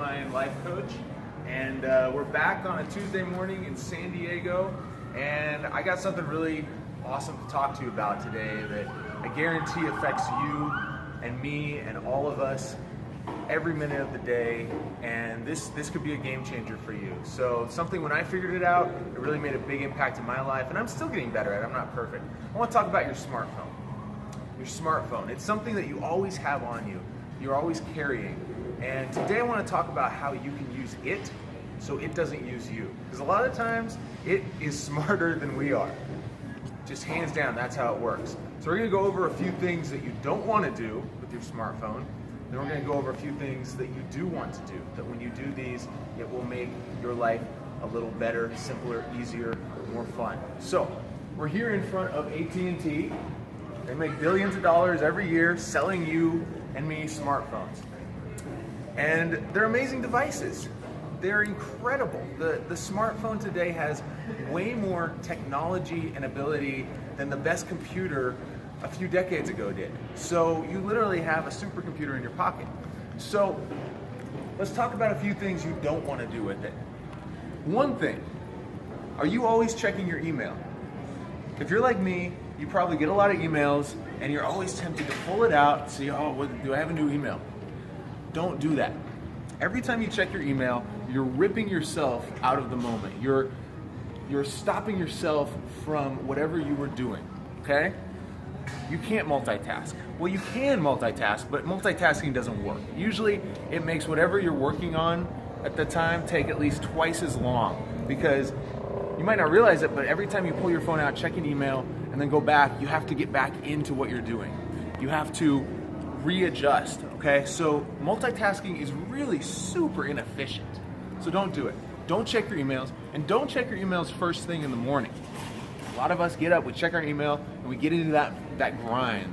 mastermind life coach, and we're back on a Tuesday morning in San Diego, and I got something really awesome to talk to you about today that I guarantee affects you and me and all of us every minute of the day, and this could be a game changer for you. So something, when I figured it out, it really made a big impact in my life, and I'm still getting better at it. I'm not perfect. I want to talk about your smartphone. Your smartphone. It's something that you always have on you. You're always carrying. And today I want to talk about how you can use it so it doesn't use you. Because a lot of times it is smarter than we are. Just hands down, that's how it works. So we're going to go over a few things that you don't want to do with your smartphone. Then we're going to go over a few things that you do want to do. That when you do these, it will make your life a little better, simpler, easier, more fun. So we're here in front of AT&T. They make billions of dollars every year selling you and me smartphones. And they're amazing devices. They're incredible. The smartphone today has way more technology and ability than the best computer a few decades ago did. So you literally have a supercomputer in your pocket. So let's talk about a few things you don't want to do with it. One thing, are you always checking your email? If you're like me, you probably get a lot of emails and you're always tempted to pull it out and see, oh, do I have a new email? Don't do that. Every time you check your email, you're ripping yourself out of the moment. You're stopping yourself from whatever you were doing, okay? You can't multitask. Well, you can multitask, but multitasking doesn't work. Usually, it makes whatever you're working on at the time take at least twice as long, because you might not realize it, but every time you pull your phone out, check an email, and then go back, you have to get back into what you're doing. You have to readjust, okay? So multitasking is really super inefficient. So don't do it. Don't check your emails, and don't check your emails first thing in the morning. A lot of us get up, we check our email, and we get into that grind,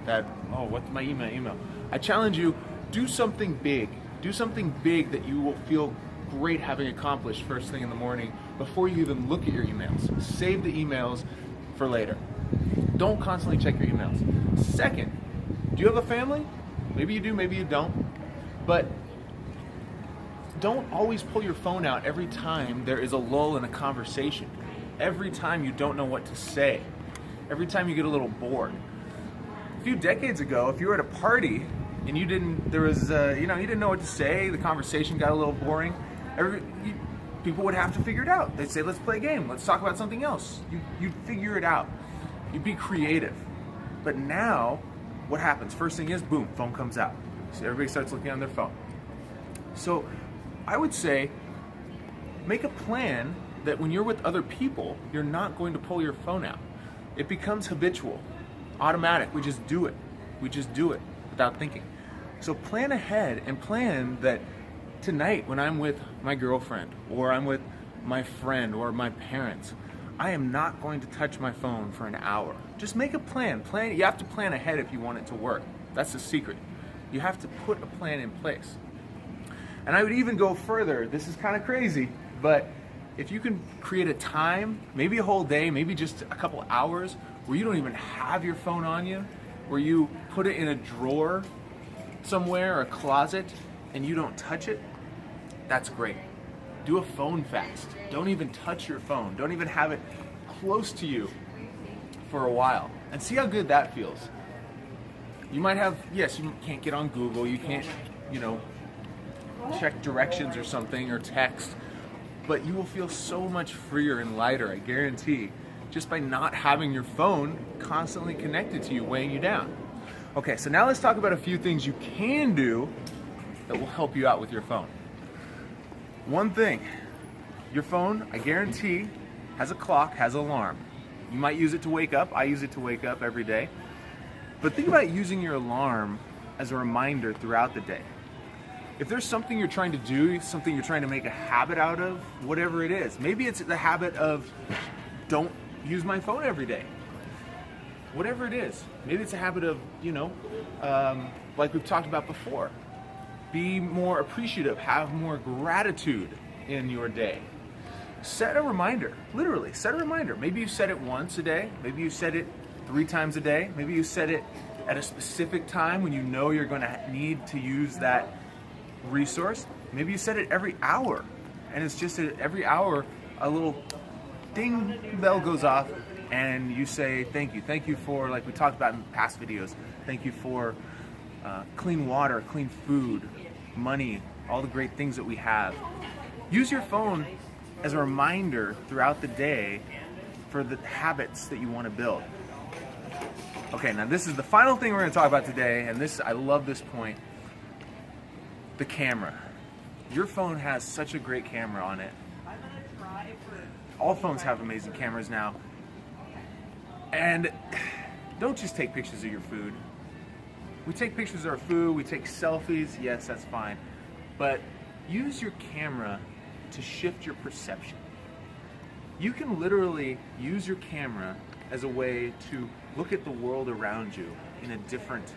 oh, what's my email? I challenge you, do something big. Do something big that you will feel great having accomplished first thing in the morning before you even look at your emails. Save the emails for later. Don't constantly check your emails. Second, do you have a family? Maybe you do, maybe you don't. But don't always pull your phone out every time there is a lull in a conversation. Every time you don't know what to say. Every time you get a little bored. A few decades ago, if you were at a party and you didn't know what to say, the conversation got a little boring, people would have to figure it out. They'd say, let's play a game, let's talk about something else. You'd figure it out. You'd be creative. But now, what happens? First thing is, boom, phone comes out. So everybody starts looking on their phone. So I would say, make a plan that when you're with other people, you're not going to pull your phone out. It becomes habitual, automatic. We just do it. We just do it without thinking. So plan ahead and plan that tonight when I'm with my girlfriend or I'm with my friend or my parents, I am not going to touch my phone for an hour. Just make a plan. You have to plan ahead if you want it to work. That's the secret. You have to put a plan in place. And I would even go further. This is kind of crazy, but if you can create a time, maybe a whole day, maybe just a couple hours, where you don't even have your phone on you, where you put it in a drawer somewhere or a closet and you don't touch it, that's great. Do a phone fast. Don't even touch your phone. Don't even have it close to you for a while. And see how good that feels. You might have, yes, you can't get on Google, you can't, check directions or something or text, but you will feel so much freer and lighter, I guarantee, just by not having your phone constantly connected to you, weighing you down. Okay, so now let's talk about a few things you can do that will help you out with your phone. One thing, your phone, I guarantee, has a clock, has an alarm. You might use it to wake up. I use it to wake up every day. But think about using your alarm as a reminder throughout the day. If there's something you're trying to do, something you're trying to make a habit out of, whatever it is, maybe it's the habit of don't use my phone every day. Whatever it is, maybe it's a habit of, like we've talked about before, be more appreciative, have more gratitude in your day. Set a reminder, literally, set a reminder. Maybe you set it once a day, maybe you set it 3 times a day, maybe you set it at a specific time when you know you're going to need to use that resource. Maybe you set it every hour, and it's just every hour a little ding bell goes off, and you say thank you. Thank you for, like we talked about in past videos, thank you for clean water, clean food, money, all the great things that we have. Use your phone as a reminder throughout the day for the habits that you want to build. Okay, now this is the final thing we're going to talk about today, and I love this point. The camera. Your phone has such a great camera on it. All phones have amazing cameras now. And don't just take pictures of your food. We take pictures of our food, we take selfies, yes, that's fine. But use your camera to shift your perception. You can literally use your camera as a way to look at the world around you in a different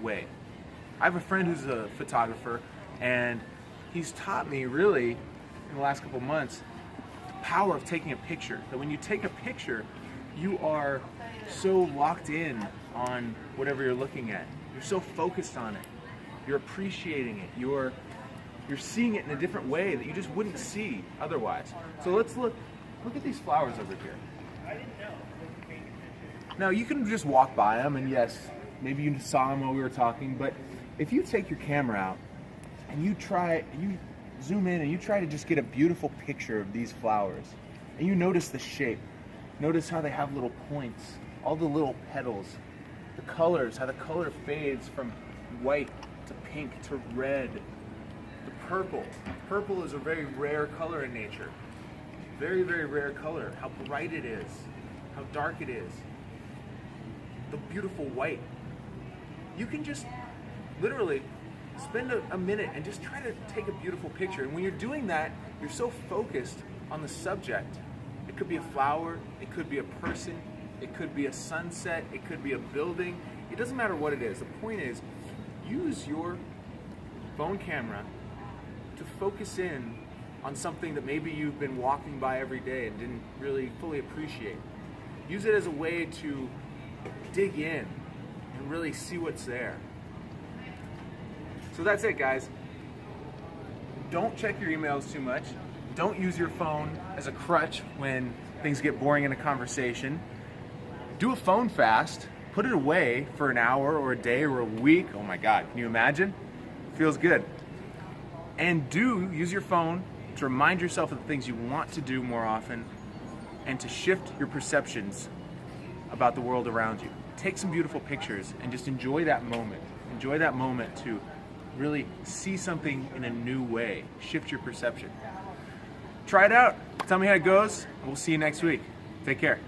way. I have a friend who's a photographer, and he's taught me really in the last couple months the power of taking a picture. That when you take a picture, you are so locked in on whatever you're looking at. You're so focused on it. You're appreciating it. You're seeing it in a different way that you just wouldn't see otherwise. So let's look at these flowers over here. Now you can just walk by them, and yes, maybe you saw them while we were talking, but if you take your camera out and you zoom in and you try to just get a beautiful picture of these flowers, and you notice the shape, notice how they have little points, all the little petals, the colors, how the color fades from white to pink to red, the purple. Purple is a very rare color in nature. Very, very rare color. How bright it is, how dark it is. The beautiful white. You can just literally spend a minute and just try to take a beautiful picture. And when you're doing that, you're so focused on the subject. It could be a flower, it could be a person, it could be a sunset, it could be a building. It doesn't matter what it is. The point is, use your phone camera to focus in on something that maybe you've been walking by every day and didn't really fully appreciate. Use it as a way to dig in and really see what's there. So that's it, guys. Don't check your emails too much. Don't use your phone as a crutch when things get boring in a conversation. Do a phone fast. Put it away for an hour or a day or a week. Oh my God, can you imagine? Feels good. And use your phone to remind yourself of the things you want to do more often and to shift your perceptions about the world around you. Take some beautiful pictures and just enjoy that moment. Enjoy that moment to really see something in a new way. Shift your perception. Try it out. Tell me how it goes, and we'll see you next week. Take care.